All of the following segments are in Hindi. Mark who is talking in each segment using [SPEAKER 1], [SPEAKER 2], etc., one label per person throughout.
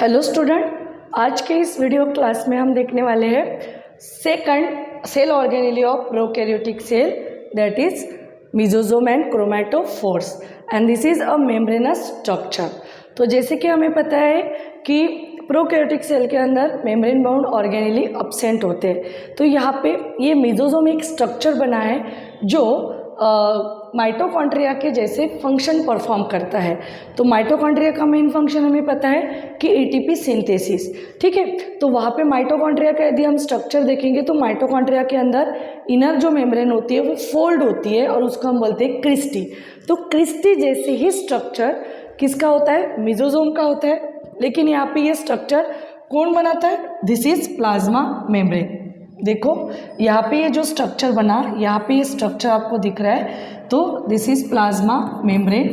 [SPEAKER 1] हेलो स्टूडेंट, आज के इस वीडियो क्लास में हम देखने वाले हैं second cell organelle of prokaryotic cell, that is mesosome and chromatophores, and this is a membranous structure. तो जैसे कि हमें पता है कि प्रोकैरियोटिक सेल के अंदर मेम्ब्रेन बाउंड ऑर्गेनेली अब्सेंट होते हैं। तो यहाँ पे ये मेसोसोम एक स्ट्रक्चर बना है जो माइटोकॉन्ड्रिया के जैसे फंक्शन परफॉर्म करता है। तो माइटोकॉन्ड्रिया का मेन फंक्शन हमें पता है कि एटीपी सिंथेसिस, ठीक है। तो वहाँ पे माइटोकॉन्ड्रिया का यदि हम स्ट्रक्चर देखेंगे तो माइटोकॉन्ड्रिया के अंदर इनर जो मेम्ब्रेन होती है वो फोल्ड होती है और उसको हम बोलते हैं क्रिस्टी। तो क्रिस्टी जैसे ही स्ट्रक्चर किसका होता है? मेसोसोम का होता है। लेकिन यहाँ पे ये स्ट्रक्चर कौन बनाता है? This is plasma membrane. देखो यहाँ पे ये जो स्ट्रक्चर बना, यहाँ पे ये स्ट्रक्चर आपको दिख रहा है, तो this is plasma membrane.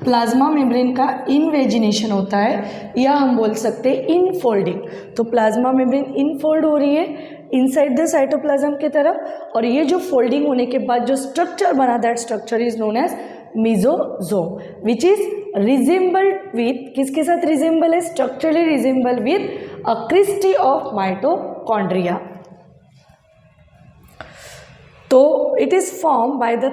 [SPEAKER 1] Plasma membrane का इनवेजिनेशन होता है या हम बोल सकते हैं इनफोल्डिंग। तो प्लाज्मा मेम्ब्रेन इनफोल्ड हो रही है इनसाइड द साइटोप्लाज्म की तरफ, और ये जो फोल्डिंग होने के बाद जो स्ट्रक्चर बना, that structure is known as mesosome, which is resembled with, किसके साथ रिजेंबल है? Structurally resemble with a cristae of mitochondria. तो it is form by the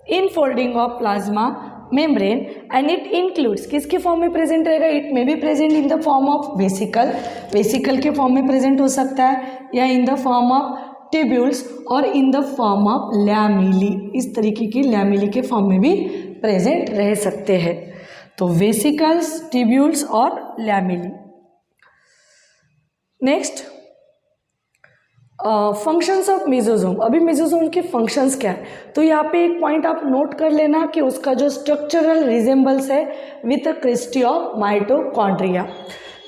[SPEAKER 1] infolding of plasma membrane and it includes, किसके फॉर्म में प्रेजेंट रहेगा? It may be present in the form of vesicle, vesicle के फॉर्म में प्रेजेंट हो सकता है, या in the form of tubules और in the form of lamellae, इस तरीके की लैमेली के फॉर्म में भी प्रेजेंट रह सकते हैं। तो वेसिकल्स, ट्यूब्यूल्स और lamellae. Next, functions of mesosome. अभी मेसोसोम के फंक्शंस क्या है? तो यहाँ पे एक पॉइंट आप नोट कर लेना कि उसका जो स्ट्रक्चरल रिजेंबल्स है with a cristae of mitochondria.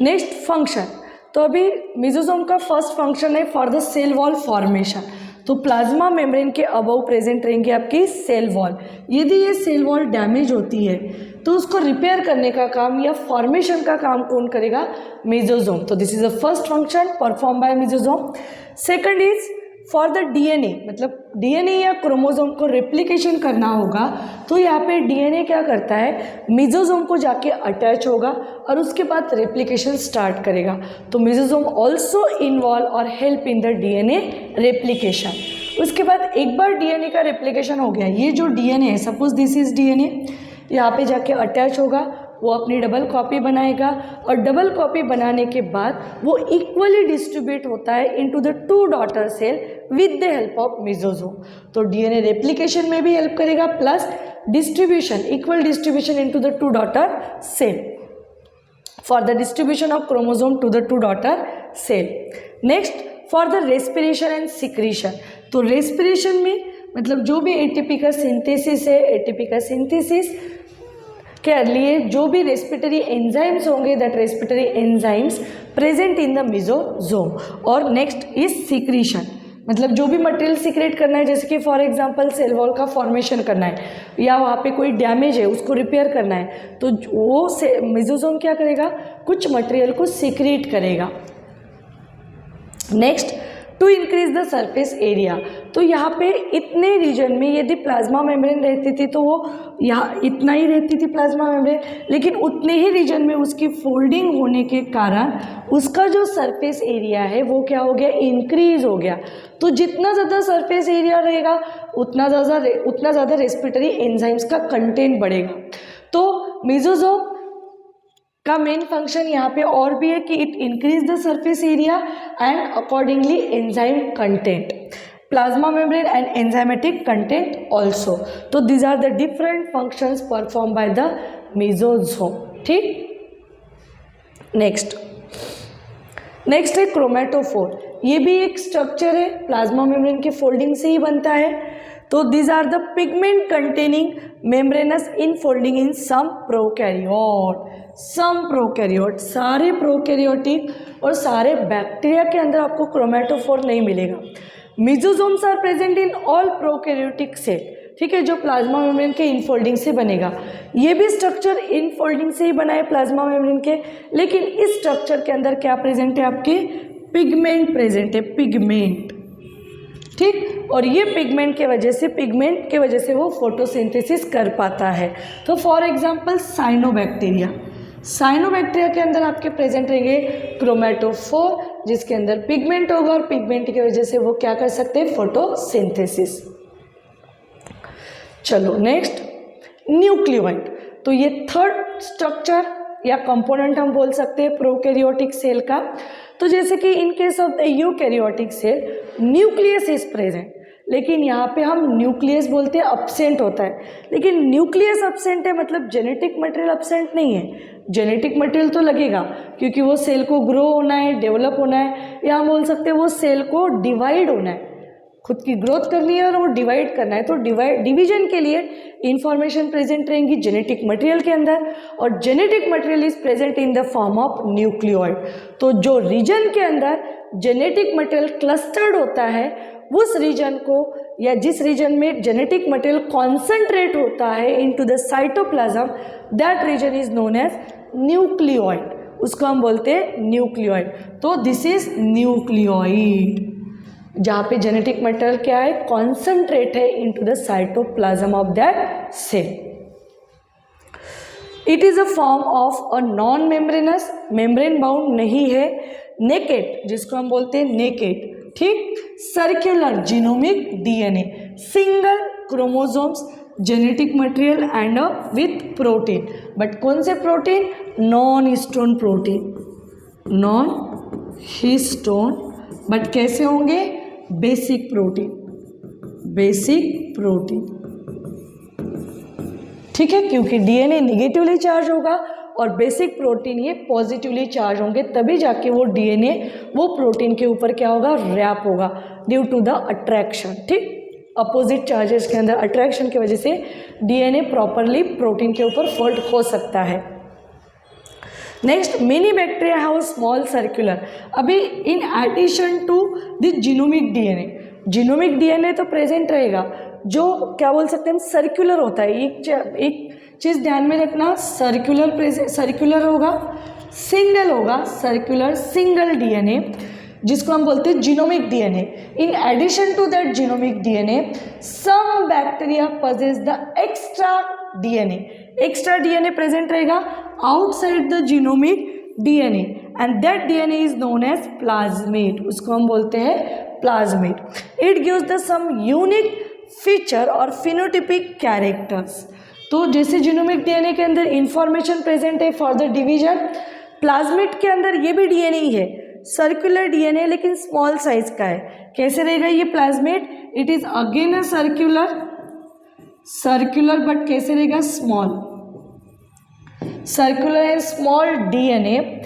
[SPEAKER 1] Next function, तो अभी मेसोसोम का फर्स्ट फंक्शन है for the cell wall formation. तो प्लाज्मा मेम्ब्रेन के अबव प्रेजेंट रहेंगे आपकी सेल वॉल। यदि ये सेल वॉल डैमेज होती है तो उसको रिपेयर करने का काम या फॉर्मेशन का काम कौन करेगा? मेसोसोम। तो this is the first function perform by mesosome. Second is for the DNA, मतलब डीएनए या क्रोमोसोम को रेप्लिकेशन करना होगा, तो यहाँ पे डीएनए क्या करता है? मेसोसोम को जाके अटैच होगा और उसके बाद रेप्लिकेशन स्टार्ट करेगा। तो मेसोसोम ऑल्सो इन्वॉल्व और help in the DNA replication. उसके बाद एक बार डीएनए का रेप्लिकेशन हो गया, ये जो डीएनए है, सपोज दिस इज डीएनए, यहाँ पे जाके अटैच होगा, वो अपनी डबल कॉपी बनाएगा और डबल कॉपी बनाने के बाद वो इक्वली डिस्ट्रीब्यूट होता है into the two daughter cell with the help of mesosome. तो डीएनए रेप्लिकेशन में भी हेल्प करेगा plus distribution, equal distribution into the two daughter cell for the distribution of chromosome to the two daughter cell. Next, for the respiration and secretion. तो रेस्पिरेशन में मतलब जो भी एटीपी का सिंथेसिस है, एटीपी का सिंथेसिस के लिए जो भी रेस्पिरेटरी एंजाइम्स होंगे, that respiratory enzymes present in the mesosome. और नेक्स्ट इज सिक्रीशन, मतलब जो भी मटेरियल सिक्रेट करना है, जैसे कि फॉर एग्जांपल सेल वॉल का फॉर्मेशन करना है या वहाँ पे कोई डैमेज है उसको रिपेयर करना है, तो वो मेसोसोम क्या करेगा? कुछ मटेरियल को सिक्रेट करेगा। Next, to increase the surface area. तो यहाँ पे इतने रीजन में यदि प्लाज्मा मेम्ब्रेन रहती थी तो वो यहाँ इतना ही रहती थी प्लाज्मा मेम्ब्रेन, लेकिन उतने ही रीजन में उसकी फोल्डिंग होने के कारण उसका जो सरफेस एरिया है वो क्या हो गया? इंक्रीज हो गया। तो जितना ज़्यादा सरफेस एरिया रहेगा उतना ज़्यादा रेस्पिरेटरी एंजाइम्स का कंटेंट बढ़ेगा। तो मेसोसोम का मेन फंक्शन यहाँ पे और भी है कि it increase the surface area and accordingly enzyme content, plasma membrane and enzymatic content also. तो these are the different functions perform by the mesosome, ठीक। नेक्स्ट है क्रोमैटोफोर। ये भी एक स्ट्रक्चर है, प्लाज्मा मेम्ब्रेन के फोल्डिंग से ही बनता है। तो these are the pigment containing membranous infolding in some prokaryote. सारे प्रोकैरियोटिक और सारे बैक्टीरिया के अंदर आपको क्रोमैटोफोर नहीं मिलेगा। Mesosomes are present in all prokaryotic cell, ठीक है, जो प्लाज्मा मेम्ब्रेन के इनफोल्डिंग से बनेगा। ये भी स्ट्रक्चर इनफोल्डिंग से ही बना है प्लाज्मा मेम्ब्रेन के, लेकिन इस स्ट्रक्चर के अंदर क्या प्रेजेंट है? आपके पिगमेंट प्रेजेंट है, पिगमेंट, ठीक। और ये पिगमेंट के वजह से वो फोटोसिंथेसिस कर पाता है। तो फॉर एग्जांपल साइनोबैक्टीरिया, साइनोबैक्टीरिया के अंदर आपके प्रेजेंट रहेंगे क्रोमेटोफोर, जिसके अंदर पिगमेंट होगा और पिगमेंट की वजह से वो क्या कर सकते हैं, फोटोसिंथेसिस। चलो नेक्स्ट, न्यूक्लियोइड। तो ये थर्ड स्ट्रक्चर या कंपोनेंट हम बोल सकते हैं प्रोकैरियोटिक सेल का। तो जैसे कि in case of the eukaryotic cell nucleus is present, लेकिन यहाँ पे हम न्यूक्लियस बोलते हैं अब्सेंट होता है, लेकिन न्यूक्लियस अब्सेंट है मतलब जेनेटिक मटेरियल अब्सेंट नहीं है। जेनेटिक मटेरियल तो लगेगा क्योंकि वो सेल को ग्रो होना है, डेवलप होना है, या हम बोल सकते हैं वो सेल को डिवाइड होना है, खुद की ग्रोथ करनी है और वो डिवाइड करना है। तो डिवीजन के लिए इंफॉर्मेशन प्रेजेंट रहेंगी जेनेटिक मटेरियल के अंदर, और genetic material is present in the form of nucleoid. तो जो रीजन के अंदर जेनेटिक मटेरियल क्लस्टर्ड होता है, उस रीजन को या जिस रीजन में जेनेटिक मटेरियल कॉन्सेंट्रेट होता है into the cytoplasm, that region is known as nucleoid, उसको हम बोलते हैं न्यूक्लियोइड। तो दिस इज न्यूक्लियोइड, जहाँ पे जेनेटिक मटेरियल क्या है, कॉन्सेंट्रेट है into the cytoplasm of that cell. It is a form of a non membranous, membrane bound नहीं है, नेकेड, जिसको हम बोलते हैं नेकेड, ठीक, circular genomic DNA, single chromosomes, genetic material and with protein. But कौन से protein, non histone protein, non histone, but कैसे होंगे, बेसिक प्रोटीन, बेसिक प्रोटीन, ठीक है, क्योंकि डीएनए निगेटिवली चार्ज होगा और बेसिक प्रोटीन ये पॉजिटिवली चार्ज होंगे, तभी जाके वो डीएनए वो प्रोटीन के ऊपर क्या होगा, रैप होगा ड्यू टू द अट्रैक्शन, ठीक, अपोजिट चार्जेस के अंदर अट्रैक्शन की वजह से डीएनए प्रॉपरली प्रोटीन के ऊपर फोल्ड हो सकता है। Next, many bacteria have small circular. अभी in addition to this genomic DNA, genomic DNA तो प्रेजेंट रहेगा, जो क्या बोल सकते हैं हम, सर्कुलर होता है। एक चीज़ ध्यान में रखना, सर्कुलर होगा, सिंगल होगा, सर्कुलर सिंगल डीएनए, जिसको हम बोलते हैं genomic DNA. In addition to that genomic DNA, some bacteria possess the extra DNA, extra DNA present रहेगा outside the genomic DNA, and that DNA is known as plasmid, उसको हम बोलते हैं plasmid. It gives the some unique feature और फिनोटिपिक कैरेक्टर्स। तो जैसे जीनोमिक डीएनए के अंदर इंफॉर्मेशन प्रेजेंट है फॉर द डिवीजन, प्लाज्मिड के अंदर ये भी डीएनए ही है, सर्कुलर डीएनए लेकिन स्मॉल साइज का है। कैसे रहेगा ये plasmid, it is again a circular but कैसे रहेगा, small, circular and small DNA,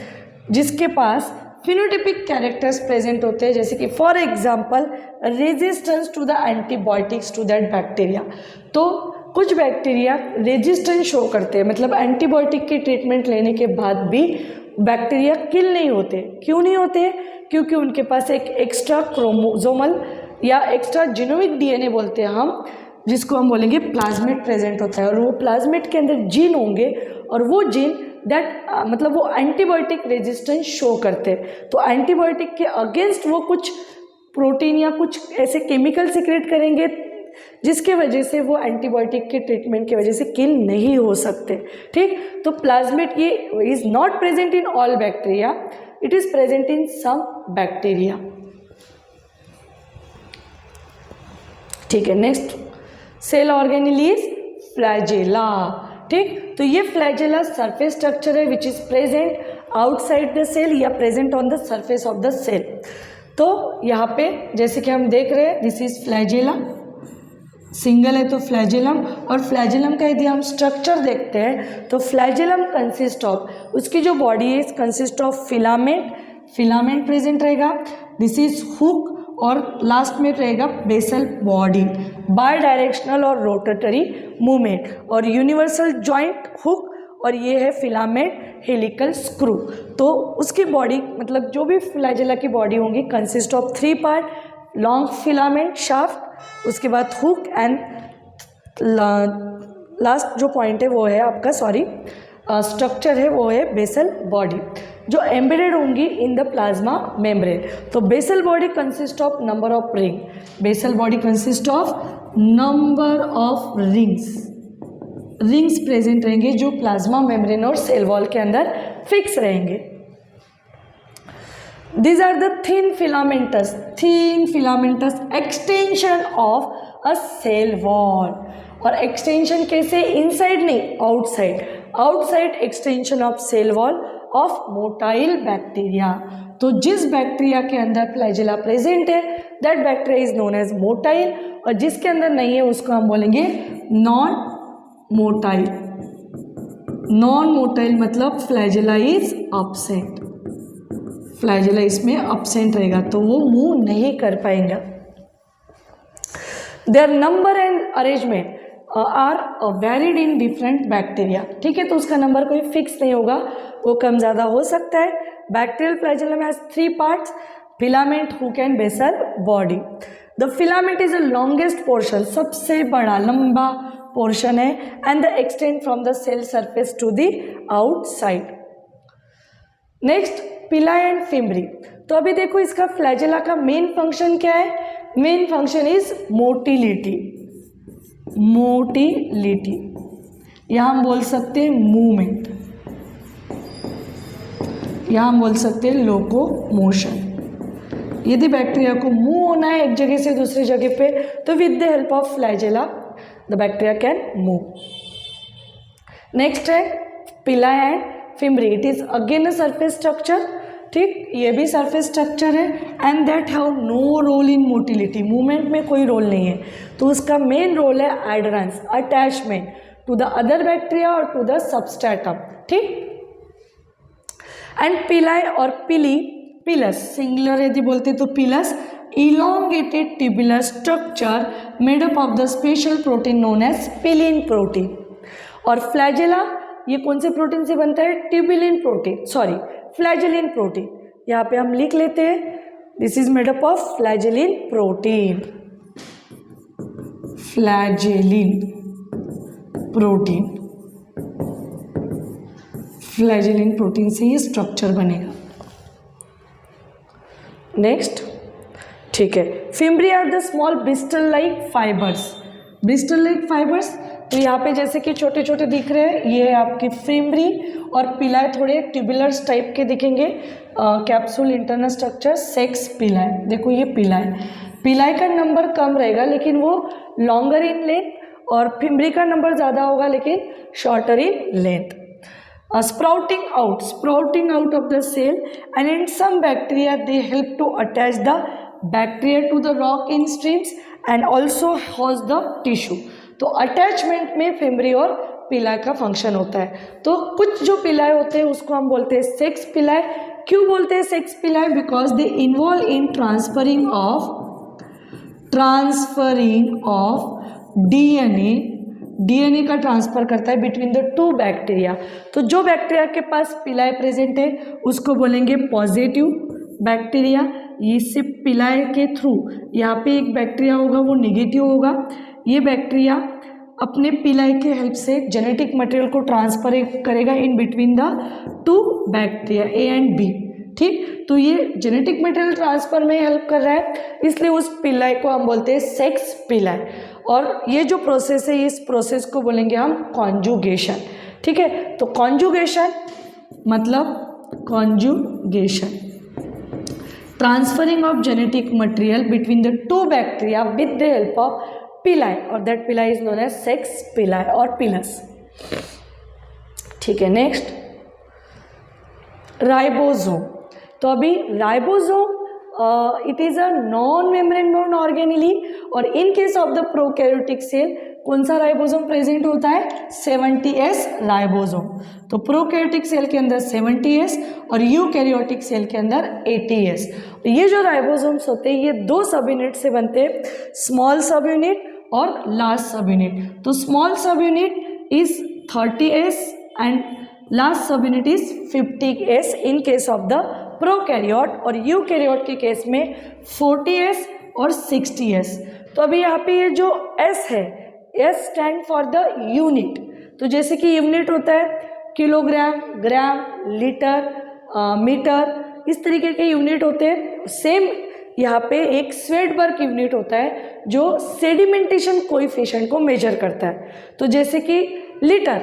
[SPEAKER 1] जिसके पास फिनोटिपिक कैरेक्टर्स प्रेजेंट होते हैं, जैसे कि for example resistance to the antibiotics to that bacteria. तो कुछ बैक्टीरिया रेजिस्टेंस शो करते हैं, मतलब एंटीबायोटिक की ट्रीटमेंट लेने के बाद भी बैक्टीरिया किल नहीं होते। क्यों नहीं होते, क्योंकि उनके पास एक एक्स्ट्रा क्रोमोसोमल या एक्स्ट्रा जीनोमिक डीएनए बोलते हैं हम, जिसको हम बोलेंगे प्लाज्मिड प्रेजेंट होता है, और वो प्लाज्मिड के अंदर जीन होंगे और वो जीन दैट मतलब वो एंटीबायोटिक रेजिस्टेंस शो करते हैं। तो एंटीबायोटिक के अगेंस्ट वो कुछ प्रोटीन या कुछ ऐसे केमिकल सीक्रेट करेंगे जिसके वजह से वो एंटीबायोटिक के ट्रीटमेंट की वजह से किल नहीं हो सकते, ठीक। तो प्लाज्मिड ये is not present in all bacteria, it is present in some bacteria, ठीक है। Next, cell organelle is flagella, ठीक। तो ये फ्लैजेला सरफेस स्ट्रक्चर है which is present outside the cell या present on the surface of the cell. तो यहाँ पे जैसे कि हम देख रहे हैं, दिस इज फ्लैजेला, सिंगल है तो फ्लैजेलम, और फ्लैजेलम का यदि हम स्ट्रक्चर देखते हैं तो फ्लैजेलम कंसिस्ट ऑफ, उसकी जो बॉडी है कंसिस्ट ऑफ फिलामेंट प्रेजेंट रहेगा, दिस इज हुक, और लास्ट में रहेगा बेसल बॉडी, बाय डायरेक्शनल और रोटेटरी मूवमेंट, और यूनिवर्सल जॉइंट हुक, और ये है फिलामेंट हेलिकल स्क्रू। तो उसकी बॉडी मतलब जो भी फ्लैजेला की बॉडी होंगी consist of 3 part, long filament shaft, उसके बाद हुक, एंड लास्ट जो पॉइंट है वो है आपका स्ट्रक्चर है वो है बेसल बॉडी, जो एम्बेडेड होंगी इन द प्लाज्मा मेम्ब्रेन। तो basal body consist of number of ring, basal body consist of number of rings, rings present रहेंगे जो प्लाज्मा मेम्ब्रेन और सेल वॉल के अंदर फिक्स रहेंगे। These are the thin filamentous extension of a cell wall। और एक्सटेंशन कैसे, इनसाइड नहीं outside extension of cell wall of motile bacteria. तो जिस बैक्टीरिया के अंदर फ्लैजेला प्रेजेंट है that bacteria is known as motile, और जिसके अंदर नहीं है उसको हम बोलेंगे नॉन मोटाइल मतलब फ्लैजेला इज एब्सेंट, फ्लैजेला इसमें एब्सेंट रहेगा तो वो मूव नहीं कर पाएंगे। Their number and arrangement are varied in different bacteria. ठीक है, तो उसका नंबर कोई फिक्स नहीं होगा, वो कम ज़्यादा हो सकता है। Bacterial flagellum has 3 parts, filament, hook and basal body. The filament is the longest portion, सबसे बड़ा लंबा पोर्शन है, and the extend from the cell surface to the outside. Next pili and fimbriae. तो अभी देखो इसका फ्लैजेला का मेन फंक्शन क्या है, मेन फंक्शन इज मोटिलिटी, यहां हम बोल सकते हैं मूवमेंट, यहां हम बोल सकते हैं लोकोमोशन। यदि बैक्टीरिया को मूव होना है एक जगह से दूसरी जगह पे तो with the help of flagella the bacteria can move. Next है pili and fimbriae, it is again a surface structure. ठीक, ये भी सरफेस स्ट्रक्चर है, and that have no role in motility, movement में कोई रोल नहीं है। तो उसका मेन रोल है adherence, attachment to the other bacteria और टू द सबस्ट्रेटम। ठीक, एंड पिलाई और पिलस, सिंगुलर यदि बोलते तो pilus, elongated tubular structure made up of the special protein known as pilin protein. और फ्लैजेला ये कौन से प्रोटीन से बनता है, tubulin protein, sorry flagellin protein. यहाँ पे हम लिख लेते हैं this is made up of flagellin protein, flagellin protein से ये स्ट्रक्चर बनेगा। नेक्स्ट, ठीक है, fimbriae are the small bristle like fibers. तो यहाँ पे जैसे कि छोटे छोटे दिख रहे हैं, ये है आपकी फिम्बरी, और पिलाई थोड़े ट्यूबुलर्स टाइप के दिखेंगे, कैप्सूल इंटरनल स्ट्रक्चर, सेक्स पिलाई। देखो ये पिलाई का नंबर कम रहेगा लेकिन वो लॉन्गर इन लेंथ, और फिम्बरी का नंबर ज़्यादा होगा लेकिन shorter in length. Sprouting out of the cell, and in some bacteria they help to attach the bacteria to the rock in streams and also host the tissue। तो अटैचमेंट में फिम्बरी और पिलाई का फंक्शन होता है। तो कुछ जो पिलाई होते हैं उसको हम बोलते हैं सेक्स पिलाई। क्यों बोलते हैं सेक्स पिलाई, because they involve in transferring of DNA का ट्रांसफर करता है बिटवीन द 2 बैक्टीरिया। तो जो बैक्टीरिया के पास पिलाई प्रेजेंट है उसको बोलेंगे पॉजिटिव बैक्टीरिया। इससे पिलाई के थ्रू यहाँ पे एक बैक्टीरिया होगा वो नेगेटिव होगा। ये बैक्टीरिया अपने पिलाई के हेल्प से जेनेटिक मटेरियल को ट्रांसफर करेगा in between the 2 bacteria A and B. ठीक, तो ये जेनेटिक मटेरियल ट्रांसफर में हेल्प कर रहा है, इसलिए उस पिलाई को हम बोलते हैं सेक्स पिलाई। और ये जो प्रोसेस है इस प्रोसेस को बोलेंगे हम कॉन्जुगेशन। ठीक है, तो conjugation transferring of genetic material between the 2 bacteria with the help of पिलाई, और दैट पिलाई इज नोन एज सेक्स पिलाई और पिलस। ठीक है, नेक्स्ट राइबोसोम। तो अभी ribosome it is a non membrane borne organelle, और in case of the prokaryotic cell कौन सा राइबोसोम प्रेजेंट होता है, 70S राइबोसोम। तो प्रोकैरियोटिक सेल के अंदर 70S और यूकैरियोटिक सेल के अंदर 80S। ये जो राइबोसोम्स होते हैं ये 2 सब यूनिट से बनते हैं, स्मॉल सब यूनिट और लार्ज सब यूनिट। तो स्मॉल सब unit is 30S and large सब unit is 50S in case of the prokaryote, और यूकैरियोट के केस में 40S और 60S। तो अभी यहाँ पे ये जो S है, S stand for the unit. तो जैसे कि यूनिट होता है किलोग्राम, ग्राम, लीटर, मीटर, इस तरीके के यूनिट होते हैं। सेम यहाँ पे एक स्वेडबर्ग यूनिट होता है जो सेडिमेंटेशन कोएफिशिएंट को मेजर करता है। तो जैसे कि लीटर,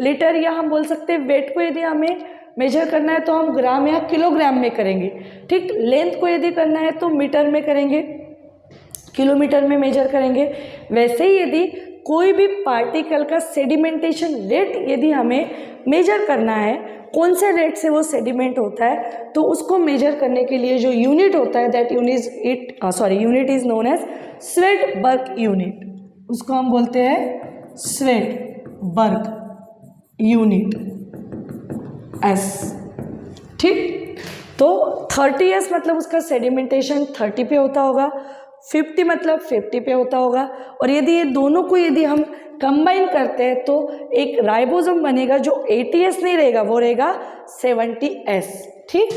[SPEAKER 1] लीटर या हम बोल सकते हैं वेट को यदि हमें मेजर करना है तो हम ग्राम या किलोग्राम में करेंगे, ठीक। लेंथ को यदि करना है तो मीटर में करेंगे, किलोमीटर में मेजर करेंगे। वैसे ही यदि कोई भी पार्टिकल का सेडिमेंटेशन रेट यदि हमें मेजर करना है, कौन से रेट से वो सेडिमेंट होता है, तो उसको मेजर करने के लिए जो यूनिट होता है that unit is known as Svedberg unit. उसको हम बोलते हैं स्वेडबर्ग यूनिट एस, ठीक। तो 30s मतलब उसका सेडिमेंटेशन 30 पे होता होगा, 50 मतलब 50 पे होता होगा, और यदि ये दोनों को यदि हम कंबाइन करते हैं तो एक राइबोसोम बनेगा जो 80s नहीं रहेगा, वो रहेगा 70s, ठीक।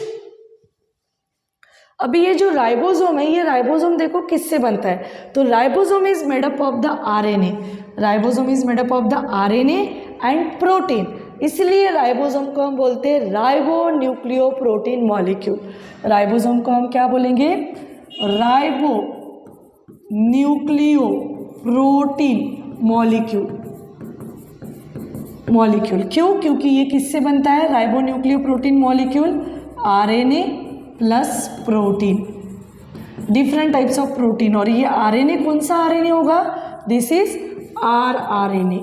[SPEAKER 1] अभी ये जो राइबोसोम है, ये राइबोसोम देखो किससे बनता है, तो ribosome is made up of the RNA, ribosome is made up of the RNA and protein, इसलिए राइबोसोम को हम बोलते हैं ribo nucleo protein molecule. Ribosome को हम क्या बोलेंगे, राइबो न्यूक्लियो प्रोटीन मॉलिक्यूल। क्यों, क्योंकि ये किससे बनता है, ribo nucleo protein molecule, RNA plus protein, different types of protein. और ये आरएनए कौन सा आरएनए होगा, दिस इज आरआरएनए,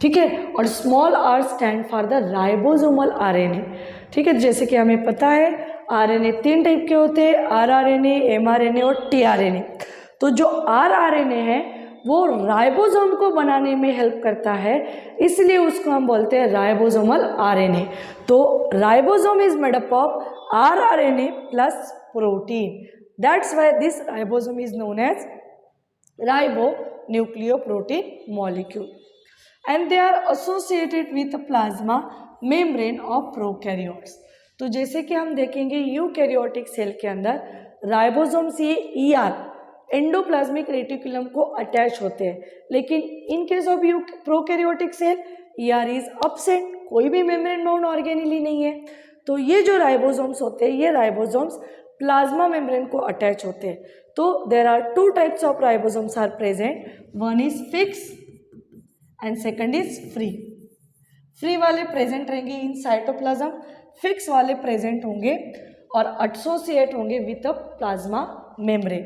[SPEAKER 1] ठीक है। और small R stand for the ribosomal RNA, ठीक है। जैसे कि हमें पता है आरएनए 3 टाइप के होते हैं, आरआरएनए, एमआरएनए और टीआरएनए। तो जो आरआरएनए है वो राइबोसोम को बनाने में हेल्प करता है, इसलिए उसको हम बोलते हैं राइबोसोमल आरएनए। तो ribosome is made up of rRNA plus protein, that's why this ribosome is known as ribonucleoprotein molecule, and they are associated with the plasma membrane of prokaryotes। तो जैसे कि हम देखेंगे यूकैरियोटिक सेल के अंदर राइबोसोम्स ये ER एंडोप्लाज्मिक रेटिकुलम को अटैच होते हैं, लेकिन in case of you prokaryotic cell ER is absent, कोई भी मेम्ब्रेन बाउंड ऑर्गेनेली नहीं है। तो ये जो राइबोसोम्स होते हैं, ये राइबोसोम्स प्लाज्मा मेम्ब्रेन को अटैच होते हैं। तो there are 2 types of ribosomes are present, one is fix and second is free. Free वाले प्रेजेंट रहेंगे इन साइटोप्लाज्म, फिक्स वाले प्रेजेंट होंगे और एसोसिएट होंगे with the plasma membrane,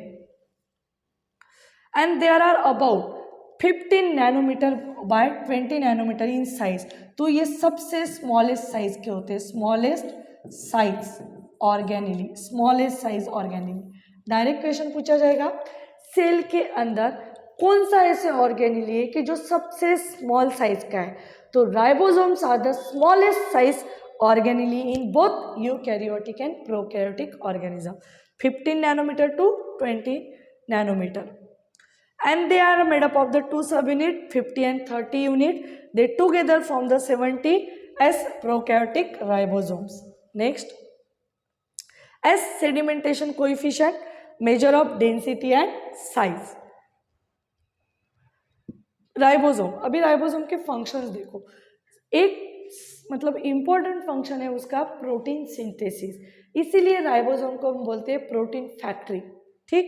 [SPEAKER 1] and there are about 15 nanometer by 20 nanometer in size. तो ये सबसे स्मॉलेस्ट साइज के होते हैं, smallest size organelle, smallest size organelle. Direct question पूछा जाएगा, सेल के अंदर कौन सा ऐसे ऑर्गेनेली है कि जो सबसे स्मॉल साइज का है, तो ribosomes are the smallest size organelle in both eukaryotic and prokaryotic organism, 15 nanometer to 20 nanometer, and they are made up of the 2 subunit 50 and 30 unit, they together form the 70 as prokaryotic ribosomes. Next, as sedimentation coefficient, measure of density and size। Ribosome, अभी राइबोसोम के फंक्शंस देखो, एक मतलब इंपॉर्टेंट फंक्शन है उसका प्रोटीन सिंथेसिस, इसीलिए राइबोसोम को हम बोलते हैं प्रोटीन फैक्ट्री, ठीक।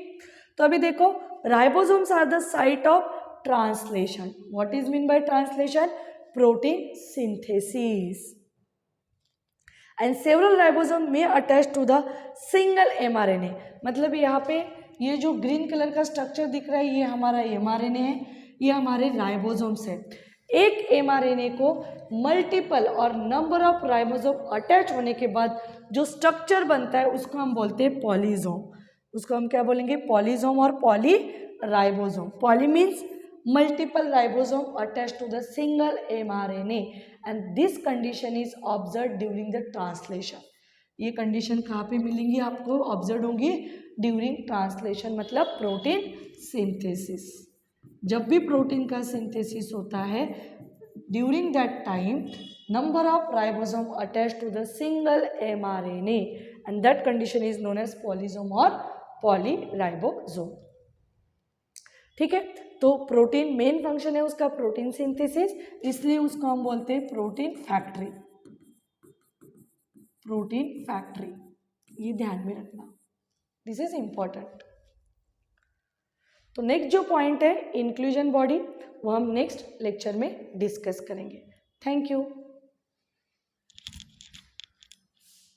[SPEAKER 1] तो अभी देखो, ribosomes are the site of translation. What is mean by translation, protein synthesis, and several ribosome में attach to the single mRNA. मतलब यहाँ पे ये जो ग्रीन कलर का स्ट्रक्चर दिख रहा है ये हमारा एमआरएनए है, ये हमारे राइबोसोम्स है। एक एमआरएनए को मल्टीपल और नंबर ऑफ राइबोसोम अटैच होने के बाद जो स्ट्रक्चर बनता है उसको हम बोलते हैं पॉलीसोम। उसको हम क्या बोलेंगे, पॉलीसोम और poly ribosome. Poly means multiple ribosome attached to the single mRNA, and this condition is observed during the translation। ये कंडीशन कहाँ पे मिलेंगी आपको, ऑब्जर्व होंगी ड्यूरिंग ट्रांसलेशन, मतलब प्रोटीन सिंथेसिस। जब भी प्रोटीन का सिंथेसिस होता है during that time number of ribosome attach to the single mRNA, and that condition is known as polysome और पॉलीराइबोसोम, ठीक है। तो प्रोटीन मेन फंक्शन है उसका प्रोटीन सिंथेसिस, इसलिए उसको हम बोलते हैं प्रोटीन फैक्ट्री, प्रोटीन फैक्ट्री, ये ध्यान में रखना, दिस इज इंपॉर्टेंट। तो नेक्स्ट जो पॉइंट है इंक्लूजन बॉडी, वो हम नेक्स्ट लेक्चर में डिस्कस करेंगे। Thank you.